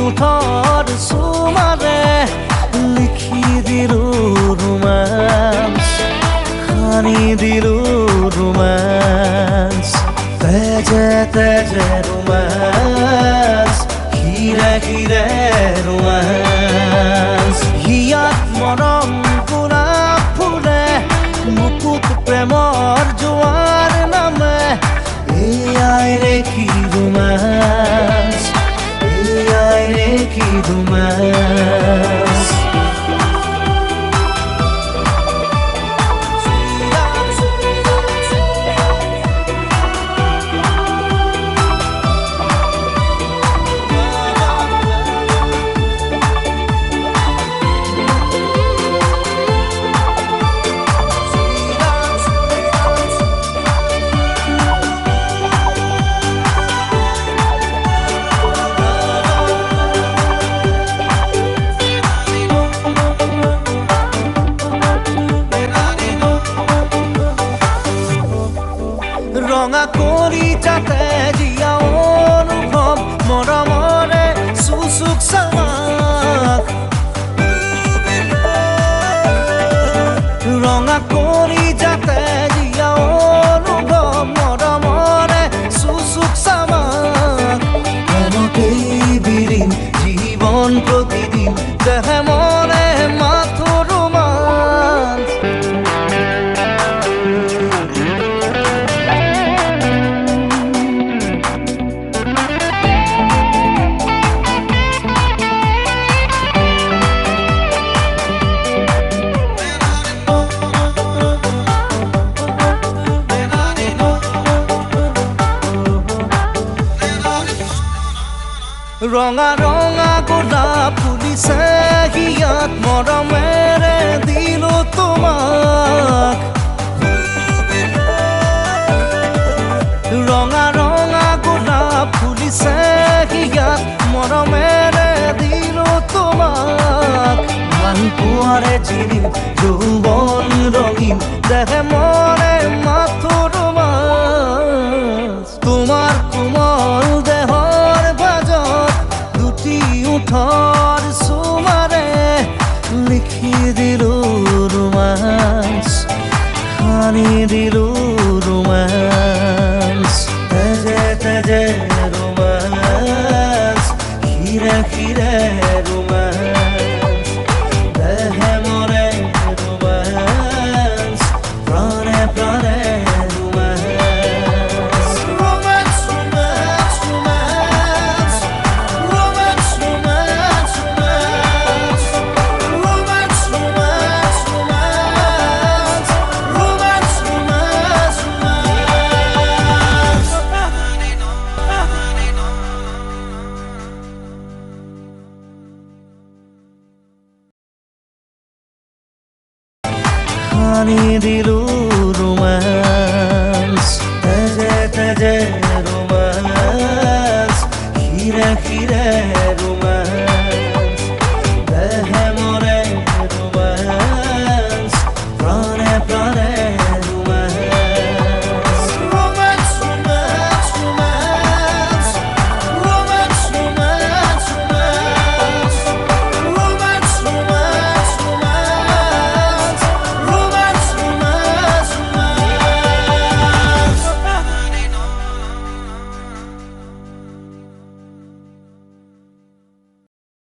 উঠৰ চুমাৰে লিখি দিলো ৰোমাঞ্চ সানি দিলো ৰোমাঞ্চ তেজে তেজে ৰোমাঞ্চ হিৰে হিৰে ৰোমাঞ্চ হিয়াত মৰম গোলাপ ফুলে মুকুট প্ৰেমৰ জোৱাৰ নামে এয়াই ৰে কি ৰোমাঞ্চ এয়াই ৰে কি ৰোমাঞ্চ ৰঙা কৰি যাতে দিয়া অনুভৱ মৰমৰে চুচুক চামাক ৰঙা কৰি যাতে দিয়া অনুভৱ মৰমৰে চুচুক চামাক প্ৰেমতেই বিলীন জীৱন প্ৰতিদিন দেহে মনে মাথো ৰোমাঞ্চ ৰঙা ৰঙা গোলাপ ফুলিছে হিয়াত মৰমেৰে দিলো তোমাক ৰঙা ৰঙা গোলাপ ফুলিছে হিয়াত মৰমেৰে দিলো তোমাক মান পোৱাৰে জিলিম যৌৱন ৰঙীন দেহে মনে মাথো ৰোমাঞ্চ তোমাৰ কোমল দেহৰ ভাজত উঠৰ চুমাৰে লিখি দিলো ৰোমাঞ্চ সানি দিলো ৰোমাঞ্চ